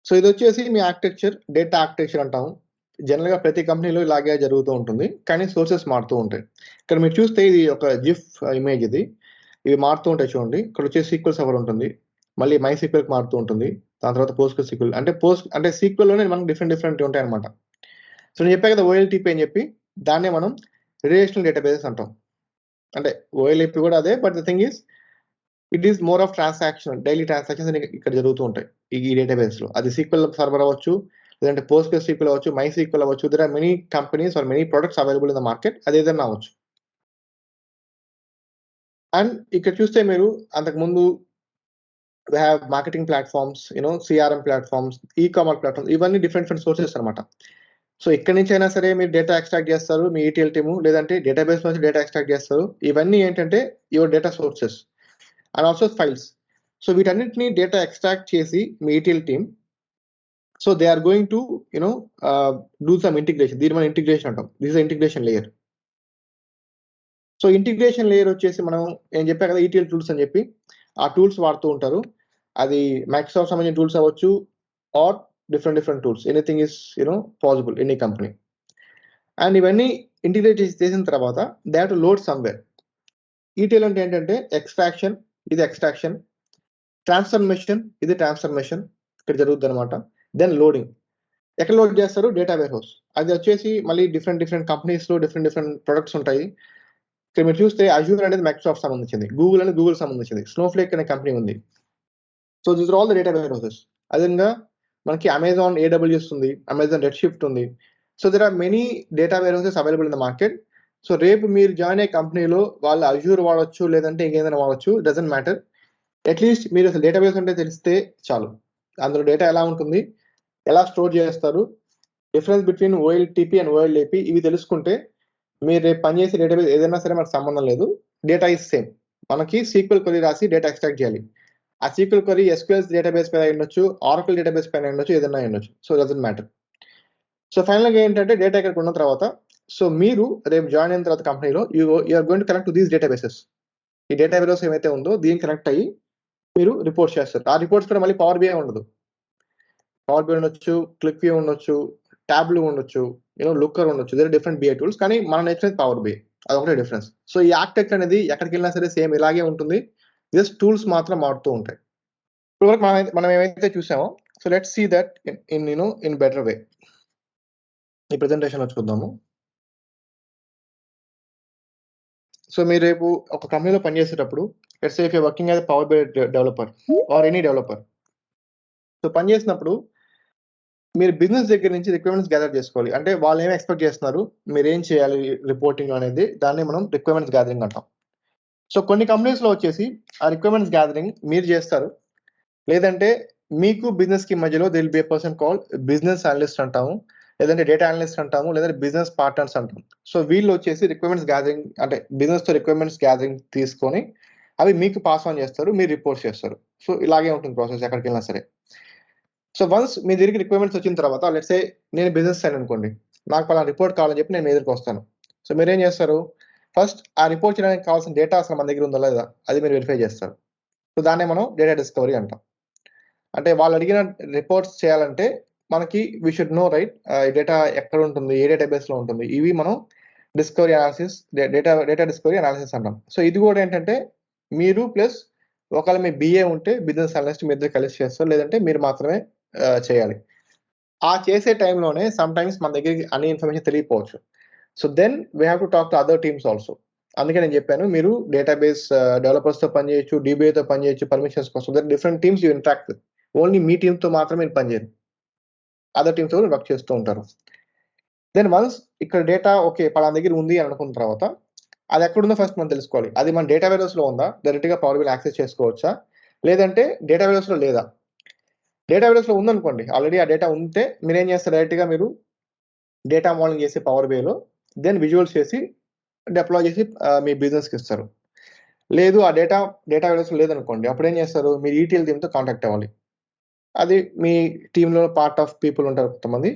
So ఇది వచ్చేసి మీ architecture, data architecture అంటాము. జనరల్గా ప్రతి కంపెనీలో ఇలాగే జరుగుతూ ఉంటుంది, కానీ సోర్సెస్ మారుతూ ఉంటాయి. ఇక్కడ మీరు చూస్తే ఇది ఒక జిఫ్ ఇమేజ్, ఇవి మారుతూ ఉంటాయి చూడండి. ఇక్కడ వచ్చేసి సీక్వెల్ సర్వర్ ఉంటుంది, మళ్ళీ మై సీక్వెల్కి మారుతూ ఉంటుంది, దాని తర్వాత పోస్ట్ సీక్వెల్. అంటే సీక్వెల్లోనే మనకు డిఫరెంట్ ఉంటాయి అనమాట. సో నేను చెప్పా కదా ఓఎల్టీపీ అని చెప్పి, దాన్నే మనం రిలేషనల్ డేటాబేసెస్ అంటాం. అంటే ఓఎల్టీపీ కూడా అదే, but the thing is it is more of transaction, daily transactions ఇక్కడ జరుగుతూ ఉంటాయి ఈ డేటాబేస్ లో. అది సీక్వెల్ సర్వర్ అవ్వచ్చు, లేదంటే పోస్ట్ సీక్వెల్ అవ్వచ్చు, మై సీక్వెల్ అవ్వచ్చు. There are many companies are many products available in the market, అది ఏదైనా అవ్వచ్చు. అండ్ ఇక్కడ చూస్తే మీరు అంతకుముందు we have marketing platforms, CRM platforms, e-commerce platforms, ఇవన్నీ డిఫరెంట్ సోర్సెస్ అనమాట. సో ఇక్కడ నుంచి అయినా సరే మీరు డేటా ఎక్స్ట్రాక్ట్ చేస్తారు, మీ ETL టీము, లేదంటే డేటాబేస్ నుంచి డేటా ఎక్స్ట్రాక్ట్ చేస్తారు. ఇవన్నీ ఏంటంటే your data sources and also files. So వీటన్నిటిని డేటా ఎక్స్ట్రాక్ట్ చేసి మీ ETL team, so they are going to do some integration. దీని మనం ఇంటిగ్రేషన్ అంటాం. This is integration layer. So integration layer వచ్చేసి మనం ఏం చెప్పా కదా, ETL టూల్స్ అని చెప్పి, ఆ టూల్స్ వాడుతూ ఉంటారు. అది మైక్రోసాఫ్ట్ సంబంధించిన టూల్స్ అవ్వచ్చు, or different tools. Anything is possible any company. And ఇవన్నీ ఇంటిగ్రేట్ చేసిన తర్వాత they have to load somewhere. ETL అంటే ఏంటంటే ఎక్స్ట్రాక్షన్, ఇది ఎక్స్ట్రాక్షన్, ట్రాన్స్ఫర్మేషన్, ఇది ట్రాన్స్ఫర్మేషన్ ఇక్కడ జరుగుతుంది అనమాట. Then loading. ఎక్కడ లోడ్ చేస్తారు? Data warehouse. అది వచ్చేసి మళ్ళీ డిఫరెంట్ కంపెనీస్ లో డిఫరెంట్ ప్రొడక్ట్స్ ఉంటాయి. ఇక్కడ మీరు చూస్తే అజూర్ అనేది మైక్రోసాఫ్ట్ సంబంధించింది, గూగుల్ అనేది గూగుల్ సంబంధించింది, స్నోఫ్లేక్ అనే కంపెనీ ఉంది. So this are all the data warehouses. అదేవిధంగా మనకి అమెజాన్ AWS ఉంది, అమెజాన్ రెడ్ షిఫ్ట్ ఉంది. So there are many data warehouses available in the market. So రేపు మీరు జాయిన్ అయ్యే కంపెనీలో వాళ్ళు అజూర్ వాడచ్చు, లేదంటే ఇంకేదైనా వాడచ్చు, డజంట్ మ్యాటర్. అట్లీస్ట్ మీరు అసలు డేటాబేస్ అంటే తెలిస్తే చాలు. అందులో డేటా ఎలా ఉంటుంది, ఎలా స్టోర్ చేస్తారు, difference between OLTP and OLAP ఇవి తెలుసుకుంటే మీరు రేపు పనిచేసే డేటాబేస్ ఏదైనా సరే మనకు సంబంధం లేదు. Data is same. మనకి సీక్వెల్ క్వరీ రాసి డేటా ఎక్స్ట్రాక్ట్ చేయాలి. ఆ సీక్వెల్ క్వరీ SQL డేటాబేస్ పైన ఉండొచ్చు, ఆరకిల్ డేటాబేస్ పైన ఉండొచ్చు, ఏదైనా ఉండొచ్చు. So doesn't matter. So final గా ఏంటంటే డేటా ఇక్కడ ఉన్న తర్వాత, సో మీరు రేపు జాయిన్ అయిన తర్వాత కంపెనీలో you're going to connect to these databases. ఈ డేటాబేస్ ఏమైతే ఉందో దీనికి కనెక్ట్ అయ్యి మీరు రిపోర్ట్స్ చేస్తారు. ఆ రిపోర్ట్స్ కూడా మళ్ళీ పవర్ BI ఉండదు. పవర్ BI ఉండొచ్చు, క్లిక్ వ్యూ ఉండొచ్చు, ట్యాబ్లు ఉండొచ్చు, లుక్కర్ ఉండొచ్చు. దేర్ డిఫరెంట్ BI టూల్స్, కానీ మనం నేర్చుకునేది పవర్ BI. అదొకటే డిఫరెన్స్. సో ఈ ఆర్కిటెక్ట్ అనేది ఎక్కడికి వెళ్ళినా సరే సేమ్ ఇలాగే ఉంటుంది, జస్ట్ టూల్స్ మాత్రం మారుతూ ఉంటాయి. ఇప్పుడు మనం ఏమైతే చూసామో, so let's see that in better way. ఈ ప్రెజెంటేషన్ లో చూద్దాము. సో మీరు రేపు ఒక కంపెనీలో పనిచేసేటప్పుడు, let's say if you working as power BI developer or any developer, so పనిచేసినప్పుడు మీరు బిజినెస్ దగ్గర నుంచి రిక్వైర్మెంట్స్ గ్యాదర్ చేసుకోవాలి. అంటే వాళ్ళు ఏమి ఎక్స్పెక్ట్ చేస్తున్నారు, మీరు ఏం చేయాలి రిపోర్టింగ్ అనేది, దాన్ని మనం రిక్వైర్మెంట్స్ గ్యాదరింగ్ అంటాం. సో కొన్ని కంపెనీస్ లో వచ్చేసి ఆ రిక్వైర్మెంట్స్ గ్యాదరింగ్ మీరు చేస్తారు, లేదంటే మీకు బిజినెస్ కి మధ్యలో there will be a person called business analyst అంటాము, లేదంటే డేటా అనలిస్ట్ అంటాము, లేదంటే బిజినెస్ పార్ట్నర్స్ అంటాం. సో వీళ్ళు వచ్చేసి రిక్వైర్మెంట్స్ గ్యాదరింగ్, అంటే బిజినెస్ తో రిక్వైర్మెంట్స్ గ్యాదరింగ్ తీసుకొని అవి మీకు పాస్ ఆన్ చేస్తారు, మీరు రిపోర్ట్ చేస్తారు. సో ఇలాగే ఉంటుంది ప్రాసెస్ ఎక్కడికి వెళ్ళినా సరే. సో వన్స్ మీ దగ్గరికి రిక్వైర్మెంట్స్ వచ్చిన తర్వాత, లెట్స్ సే నేను బిజినెస్ సైడ్ అనుకోండి, నాకు పలానా రిపోర్ట్ కావాలని చెప్పి నేను మీ దగ్గరికి వస్తాను. సో మీరేం చేస్తారు, ఫస్ట్ ఆ రిపోర్ట్ చేయడానికి కావాల్సిన డేటా అసలు మన దగ్గర ఉందా లేదా అది మీరు వెరిఫై చేస్తారు. సో దాన్నే మనం డేటా డిస్కవరీ అంటాం. అంటే వాళ్ళు అడిగిన రిపోర్ట్స్ చేయాలంటే మనకి వీ షుడ్ నో రైట్, ఈ డేటా ఎక్కడ ఉంటుంది, ఏ డేటాబేస్ లో ఉంటుంది. ఇవి మనం discovery analysis, data discovery analysis అంటాం. సో ఇది కూడా ఏంటంటే మీరు ప్లస్ ఒకవేళ మీ BA ఉంటే బిజినెస్ అనలిస్ట్ మీ ఇద్దరు కలిసి చేస్తారు, లేదంటే మీరు మాత్రమే చేయాలి. ఆ చేసే టైంలోనే సమ్ టైమ్స్ మన దగ్గరికి అన్ని ఇన్ఫర్మేషన్ తెలియకపోవచ్చు. So then we have to talk to other teams also. అందుకే నేను చెప్పాను, మీరు డేటాబేస్ డెవలపర్స్ తో పనిచేయచ్చు, DBA తో పనిచేయచ్చు, పర్మిషన్స్ కోసం. There different teams you interact with. Only మీ టీమ్ తో మాత్రమే మీరు పనిచేయరు, అదర్ టీమ్స్ కూడా వర్క్ చేస్తూ ఉంటారు. దెన్ వన్స్ ఇక్కడ డేటా ఓకే పలానా దగ్గర ఉంది అని అనుకున్న తర్వాత, అది ఎక్కడుందో ఫస్ట్ మనం తెలుసుకోవాలి. అది మన డేటా వేర్స్ లో ఉందా, డైరెక్ట్ గా పవర్ BI యాక్సెస్ చేసుకోవచ్చా, లేదంటే డేటా వేర్స్ లో లేదా. డేటా వేర్స్ లో ఉందనుకోండి, ఆల్రెడీ ఆ డేటా ఉంటే మీరు ఏం చేస్తారు, డైరెక్ట్ గా మీరు డేటా మోడలింగ్ చేసి పవర్ BI లో దెన్ విజువల్స్ చేసి డిప్లాయ్ చేసి మీ బిజినెస్కి ఇస్తారు. లేదు ఆ డేటా వేర్స్ లేదనుకోండి, అప్పుడు ఏం చేస్తారు, మీరు ETL టీమ్తో కాంటాక్ట్ అవ్వాలి. అది మీ టీంలో పార్ట్ ఆఫ్ పీపుల్ ఉంటారు కొంతమంది.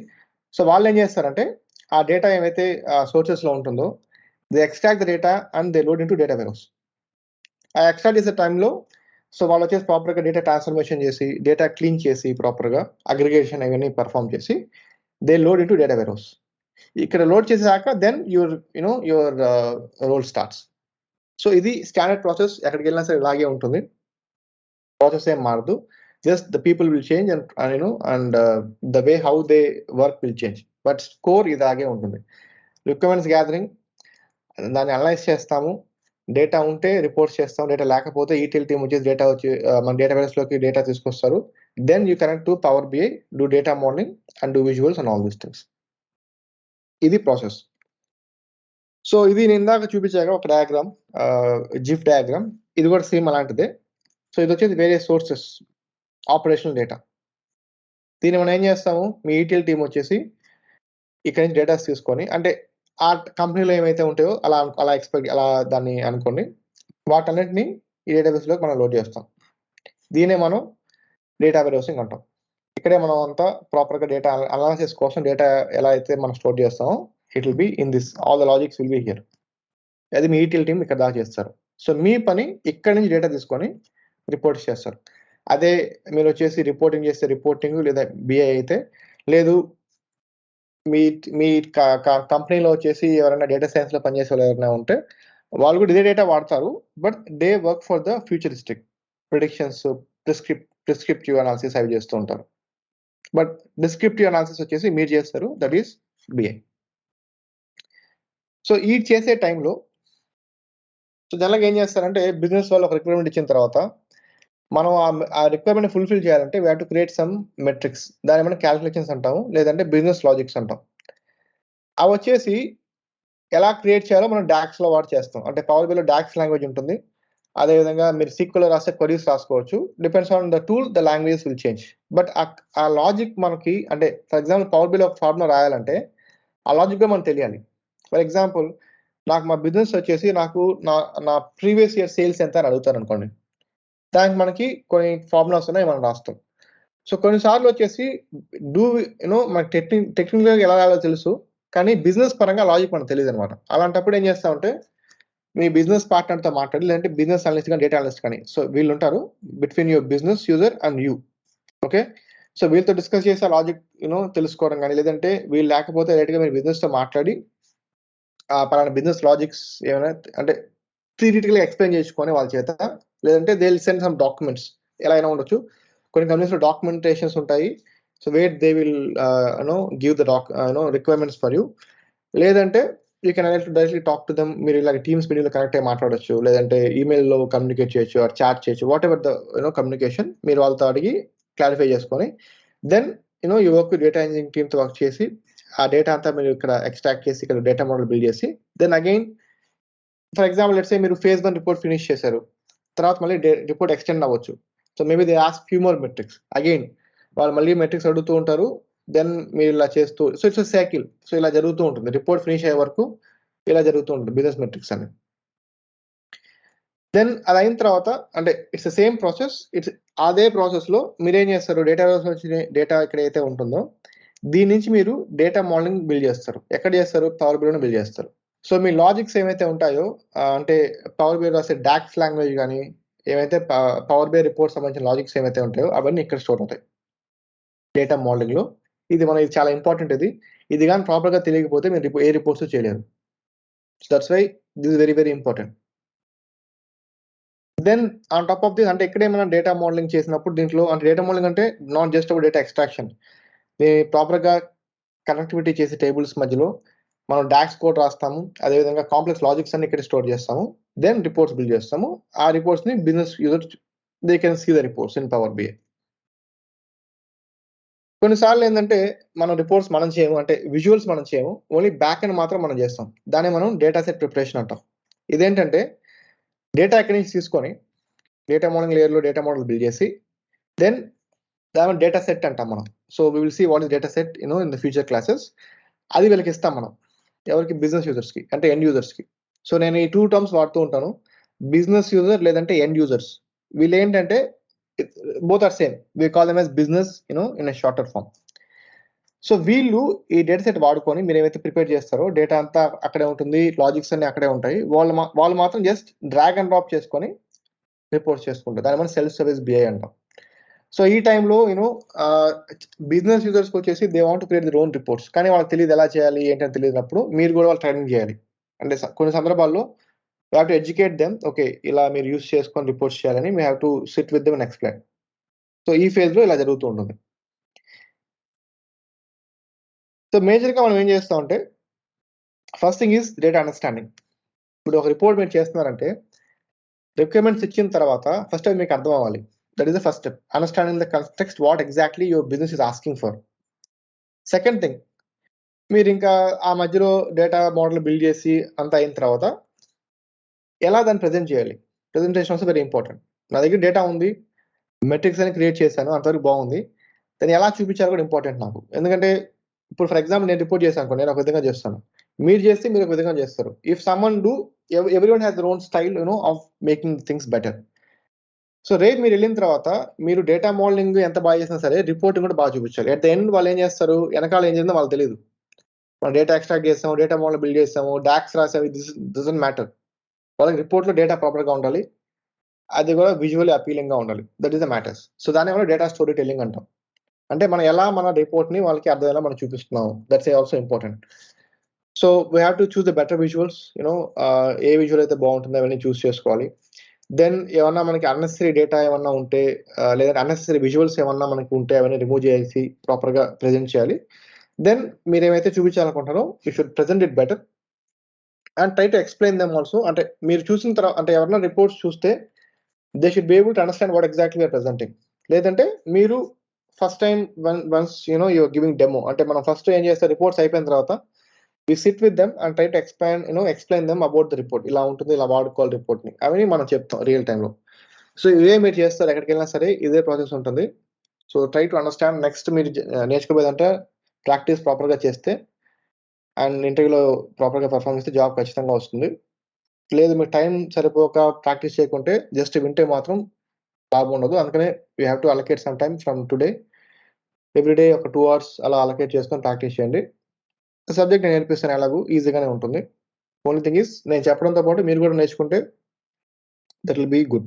సో వాళ్ళు ఏం చేస్తారంటే ఆ డేటా ఏమైతే సోర్సెస్ లో ఉంటుందో they extract the data and they load into data warehouse. ఆ ఎక్స్ట్రాక్ట్ చేసే టైంలో సో వాళ్ళు వచ్చేసి ప్రాపర్గా డేటా ట్రాన్స్ఫర్మేషన్ చేసి డేటా క్లీన్ చేసి ప్రాపర్గా అగ్రిగేషన్ అవన్నీ పర్ఫామ్ చేసి they load into data warehouse. ఇక్కడ లోడ్ చేసాక then your role starts. So ఇది స్టాండర్డ్ ప్రాసెస్, ఎక్కడికి వెళ్ళినా సరే ఇలాగే ఉంటుంది, ప్రాసెస్ ఏం మారదు. Just the people will change and the way how they work will change, but score ఇలాగే ఉంటుంది. రిక్వైర్మెంట్స్ గ్యాదరింగ్, దాన్ని అనలైజ్ చేస్తాము, డేటా ఉంటే రిపోర్ట్స్ చేస్తాం, డేటా లేకపోతే ఈటీఎల్ టీమ్ వచ్చేసి డేటా వచ్చి మన డేటాబేస్ లోకి డేటా తీసుకొస్తారు. Then you connect to Power BI, do data modeling and do visuals and all these things. ఇది ప్రాసెస్. సో ఇది నేను ఇందాక చూపించాక ఒక డయాగ్రామ్, జిఫ్ డయాగ్రామ్, ఇది కూడా సేమ్ అలాంటిదే. సో ఇది వచ్చేసి వేరే సోర్సెస్ ఆపరేషనల్ డేటా. దీన్ని మనం ఏం చేస్తాము, మీ ఈటీఎల్ టీమ్ వచ్చేసి ఇక్కడ నుంచి డేటాస్ తీసుకొని, అంటే ఆ కంపెనీలో ఏమైతే ఉంటాయో అలా దాన్ని అనుకోండి, వాటన్నిటిని ఈ డేటాబేస్లోకి మనం లోడ్ చేస్తాం. దీనే మనం డేటా వేర్హౌసింగ్ అంటాం. ఇక్కడే మనం అంతా ప్రాపర్గా డేటా అనాలిసిస్ కోసం డేటా ఎలా అయితే మనం స్టోర్ చేస్తామో it will be in this, all the logics will be here. అది మీ ఈటీఎల్ టీమ్ ఇక్కడ దాకా చేస్తారు. సో మీ పని ఇక్కడ నుంచి డేటా తీసుకొని రిపోర్ట్స్ చేస్తారు. అదే మీరు వచ్చేసి రిపోర్టింగ్ చేస్తే రిపోర్టింగ్, లేదా బిఐ అయితే లేదు, మీ మీ కంపెనీలో వచ్చేసి ఎవరైనా డేటా సైన్స్ లో పనిచేసే వాళ్ళు ఎవరైనా ఉంటే వాళ్ళు కూడా ఇదే డేటా వాడతారు, but they work for the futuristic predictions, prescriptive analysis అవి చేస్తూ ఉంటారు. బట్ డిస్క్రిప్టివ్ అనాలిసిస్ వచ్చేసి మీరు చేస్తారు, దట్ ఈస్ బిఐ. సో ఈ చేసే టైంలో సో జనరల్గా ఏం చేస్తారంటే, బిజినెస్ వాళ్ళు ఒక రిక్వైర్మెంట్ ఇచ్చిన తర్వాత మనం ఆ రిక్వైర్మెంట్ ఫుల్ఫిల్ చేయాలంటే we have to create some metrics, దాని మనం క్యాలిక్యులేషన్స్ అంటాము, లేదంటే బిజినెస్ లాజిక్స్ అంటాం. అవి వచ్చేసి ఎలా క్రియేట్ చేయాలో మనం డాక్స్ లో వాడి చేస్తాం. అంటే పవర్ బిలో డాక్స్ లాంగ్వేజ్ ఉంటుంది, అదేవిధంగా మీరు సీక్వెల్ రాస్తే క్వరీస్ రాసుకోవచ్చు. Depends on the tool, the languages will change. But ఆ లాజిక్ మనకి, అంటే ఫర్ ఎగ్జాంపుల్ పవర్ బిలో ఒక ఫార్ములా రాయాలంటే ఆ లాజిక్ మనకు తెలియాలి. ఫర్ ఎగ్జాంపుల్ నాకు మా బిజినెస్ వచ్చేసి నాకు నా ప్రీవియస్ ఇయర్ సేల్స్ ఎంత అని అడుగుతారు అనుకోండి, దానికి మనకి కొన్ని ఫార్ములాస్ ఉన్నాయి, మనం రాస్తాం. సో కొన్నిసార్లు వచ్చేసి మనకి టెక్నికల్గా ఎలా రాయాలో తెలుసు, కానీ బిజినెస్ పరంగా లాజిక్ మనకు తెలియదు అనమాట. అలాంటప్పుడు ఏం చేస్తామంటే మీ బిజినెస్ పార్ట్నర్తో మాట్లాడి, లేదంటే బిజినెస్ అనలిస్ట్ కానీ డేటా అనలిస్ట్ కానీ, సో వీళ్ళు ఉంటారు between your business user and you. Okay, so వీళ్ళతో డిస్కస్ చేసి ఆ లాజిక్ తెలుసుకోవడం కానీ, లేదంటే వీళ్ళు లేకపోతే డైరెక్ట్గా మీరు బిజినెస్తో మాట్లాడి పలానా బిజినెస్ లాజిక్స్ ఏమైనా అంటే థియరిటికల్గా ఎక్స్ప్లెయిన్ చేసుకొని వాళ్ళ చేత, లేదంటే they will send some documents, ఎలా అయినా ఉండొచ్చు. కొన్ని కంపెనీస్లో డాక్యుమెంటేషన్స్ ఉంటాయి, so where they will give the requirements for you. లేదంటే you can directly talk to them, మీరు ఇలా టీమ్స్ మీటింగ్లో కనెక్ట్ అయ్యి మాట్లాడచ్చు, లేదంటే ఈమెయిల్లో కమ్యూనికేట్ చేయొచ్చు, ఆర్ చాట్ చేయొచ్చు, వాట్ ఎవర్ ద కమ్యూనికేషన్ మీరు వాళ్ళతో అడిగి క్లారిఫై చేసుకొని, then you work with data engineering టీమ్తో వర్క్ చేసి ఆ డేటా అంతా మీరు ఇక్కడ ఎక్స్ట్రాక్ట్ చేసి ఇక్కడ డేటా మోడల్ బిల్డ్ చేసి, then again for example let's say మీరు ఫేజ్ 1 రిపోర్ట్ ఫినిష్ చేశారు, తర్వాత మళ్ళీ రిపోర్ట్ ఎక్స్టెండ్ అవ్వచ్చు. So maybe they ask few more metrics, again వాళ్ళు మళ్ళీ మెట్రిక్స్ అడుగుతూ ఉంటారు, దెన్ మీరు ఇలా చేస్తూ, సో ఇట్స్ సైకిల్. సో ఇలా జరుగుతూ ఉంటుంది, రిపోర్ట్ ఫినిష్ అయ్యే వరకు ఇలా జరుగుతూ ఉంటుంది బిజినెస్ మెట్రిక్స్ అని. దెన్ అది అయిన తర్వాత, అంటే ఇట్స్ సేమ్ ప్రాసెస్, ఇట్స్ అదే ప్రాసెస్ లో మీరేం చేస్తారు, డేటా వచ్చిన డేటా ఎక్కడైతే ఉంటుందో దీని నుంచి మీరు డేటా మోడలింగ్ బిల్డ్ చేస్తారు. ఎక్కడ చేస్తారు, పవర్ బిలో బిల్డ్ చేస్తారు. సో మీ లాజిక్స్ ఏమైతే ఉంటాయో, అంటే పవర్ బిఐ రాసే డాక్స్ లాంగ్వేజ్ కానీ, ఏమైతే పవర్ బిఐ రిపోర్ట్ సంబంధించిన లాజిక్స్ ఏమైతే ఉంటాయో అవన్నీ ఇక్కడ స్టోర్ అవుతాయి డేటా మోడలింగ్ లో. ఇది చాలా ఇంపార్టెంట్. ఇది కానీ ప్రాపర్ గా తెలియకపోతే మీరు ఏ రిపోర్ట్స్ చేయలేరు. So that's why this very very important. Then on top of this, అంటే ఎక్కడేమైనా డేటా మోడలింగ్ చేసినప్పుడు దీంట్లో, అంటే డేటా మోడలింగ్ అంటే నాట్ జస్ట్ ఒక డేటా ఎక్స్ట్రాక్షన్, ప్రాపర్ గా కనెక్టివిటీ చేసే టేబుల్స్ మధ్యలో మనం డాక్స్ కోడ్ రాస్తాము, అదేవిధంగా కాంప్లెక్స్ లాజిక్స్ అన్ని ఇక్కడ స్టోర్ చేస్తాము, దెన్ రిపోర్ట్స్ బిల్డ్ చేస్తాము. ఆ రిపోర్ట్స్ ని business user they can see the reports in Power BI. కొన్నిసార్లు ఏంటంటే మనం రిపోర్ట్స్ మనం చేయము, అంటే విజువల్స్ మనం చేయము, ఓన్లీ బ్యాక్ ఎండ్ మాత్రం మనం చేస్తాం. దాన్ని మనం డేటా సెట్ ప్రిపరేషన్ అంటాం. ఇదేంటంటే డేటా ఎక్కడి నుంచి తీసుకొని డేటా మోడలింగ్ లేయర్ లో డేటా మోడల్ బిల్డ్ చేసి, దెన్ దాని డేటా సెట్ అంటాం మనం. So we will see what is data set in the future classes. అది వీళ్ళకి ఇస్తాం మనం, ఎవరికి, బిజినెస్ యూజర్స్ కి, అంటే ఎండ్ యూజర్స్ కి. సో నేను ఈ 2 టర్మ్స్ వాడుతూ ఉంటాను, బిజినెస్ యూజర్ లేదంటే ఎండ్ యూజర్స్. వీళ్ళు ఏంటంటే both are same, we call them as business in a shorter form. So వీళ్ళు ఈ డేటా సెట్ వాడుకొని మీరు ఏమైతే ప్రిపేర్ చేస్తారో డేటా అంతా అక్కడే ఉంటుంది, లాజిక్స్ అన్ని అక్కడే ఉంటాయి. వాళ్ళు మాత్రం జస్ట్ డ్రాగ్ అండ్ డ్రాప్ చేసుకొని రిపోర్ట్స్ చేసుకుంటారు. దాని మనం సెల్ఫ్ సర్వీస్ బిఐ అంటాం. సో ఈ టైంలో బిజినెస్ యూజర్స్కి వచ్చేసి they want create the own reports, కానీ వాళ్ళకి తెలియదు ఎలా చేయాలి ఏంటని తెలియనప్పుడు మీరు కూడా వాళ్ళు ట్రైనింగ్ చేయాలి. అంటే కొన్ని సందర్భాల్లో you have to educate them, okay ఇలా మీరు యూస్ చేసుకొని రిపోర్ట్స్ చేయాలని we have to SIT with them and explain. So ఈ ఫేజ్లో ఇలా జరుగుతూ ఉంటుంది. సో మేజర్గా మనం ఏం చేస్తామంటే first thing is data understanding. ఇప్పుడు ఒక రిపోర్ట్ మీరు చేస్తున్నారంటే రిక్వైర్మెంట్స్ ఇచ్చిన తర్వాత ఫస్ట్ అది మీకు అర్థం అవ్వాలి. That is the first step, understanding the context what exactly your business is asking for. Second thing, మీరు ఇంకా ఆ మధ్యలో డేటా మోడల్ బిల్డ్ చేసి అంతా అయిన తర్వాత ఎలా దాన్ని ప్రజెంట్ చేయాలి. Presentation also very important. నా దగ్గర డేటా ఉంది, మెట్రిక్స్ అని క్రియేట్ చేశాను, అంతవరకు బాగుంది, దాన్ని ఎలా చూపించాలో కూడా ఇంపార్టెంట్ నాకు. ఎందుకంటే ఇప్పుడు ఫర్ ఎగ్జాంపుల్ నేను రిపోర్ట్ చేశాను అనుకో, నేను ఒక విధంగా చేస్తాను, మీరు చేస్తే మీరు ఒక విధంగా చేస్తారు. If someone do, everyone has their own style of making things better. So రేపు మీరు వెళ్ళిన తర్వాత మీరు డేటా మోడలింగ్ ఎంత బాగా చేసినా సరే రిపోర్టింగ్ కూడా బాగా చూపించాలి. అట్ ద ఎండ్ వాళ్ళు ఏం చేస్తారు, వెనకాల ఏం చేసిందో వాళ్ళకి తెలియదు. మనం డేటా ఎక్స్ట్రాక్ట్ చేస్తాము, డేటా మోడల్ బిల్డ్ చేస్తాము, డాక్స్ రాసాము, దిస్ డజంట్ మ్యాటర్. వాళ్ళకి రిపోర్ట్లో డేటా ప్రాపర్గా ఉండాలి, అది కూడా విజువల్లీ అపీలింగ్గా ఉండాలి. That is the matters. So దాన్ని కూడా డేటా స్టోరీ టెల్లింగ్ అంటాం. అంటే మనం ఎలా మన రిపోర్ట్ని వాళ్ళకి అర్థమయ్యేలా మనం చూపిస్తున్నాము. That's also important. So we have to choose the better visuals. A visual అయితే బాగుంటుందో అవన్నీ చూస్ చేసుకోవాలి. దెన్ ఏమన్నా మనకి అన్నెసరీ డేటా ఏమన్నా ఉంటే లేదంటే అన్నెసరీ విజువల్స్ ఏమన్నా మనకి ఉంటే అవన్నీ రిమూవ్ చేసి ప్రాపర్గా ప్రెజెంట్ చేయాలి. దెన్ మీరు ఏమైతే చూపించాలనుకుంటారో you should present it better and try to explain them also. అంటే మీరు చూసిన తర్వాత, అంటే ఎవరైనా రిపోర్ట్స్ చూస్తే they should be able to understand what exactly are presenting. లేదంటే మీరు first time once you're giving demo, అంటే మనం ఫస్ట్ ఏం చేస్తారు, రిపోర్ట్స్ అయిపోయిన తర్వాత we sit with them and try to explain them about the report. ఇలా ఉంటుంది, ఇలా వాడుకోవాలి రిపోర్ట్ ని, అవన్నీ మనం చెప్తాం రియల్ టైంలో. సో ఇవే మీరు చేస్తారు, ఎక్కడికి వెళ్ళినా సరే ఇదే ప్రాసెస్ ఉంటుంది. So try to understand. Next మీరు నేర్చుకోబోయేదంటే ప్రాక్టీస్ ప్రాపర్గా చేస్తే అండ్ ఇంటర్వ్యూలో ప్రాపర్గా పర్ఫార్మ్ చేస్తే జాబ్ ఖచ్చితంగా వస్తుంది. లేదు మీరు టైం సరిపోక ప్రాక్టీస్ చేయకుంటే జస్ట్ వింటే మాత్రం లాభం ఉండదు. అందుకనే we have to allocate some time from today, everyday ఒక 2 hours అలా అలొకేట్ చేసుకొని ప్రాక్టీస్ చేయండి. సబ్జెక్ట్ నేను నేర్పిస్తాను, ఎలాగూ ఈజీగానే ఉంటుంది. ఓన్లీ థింగ్ ఈస్ నేను చెప్పడంతో పాటు మీరు కూడా నేర్చుకుంటే దట్ విల్ బీ గుడ్.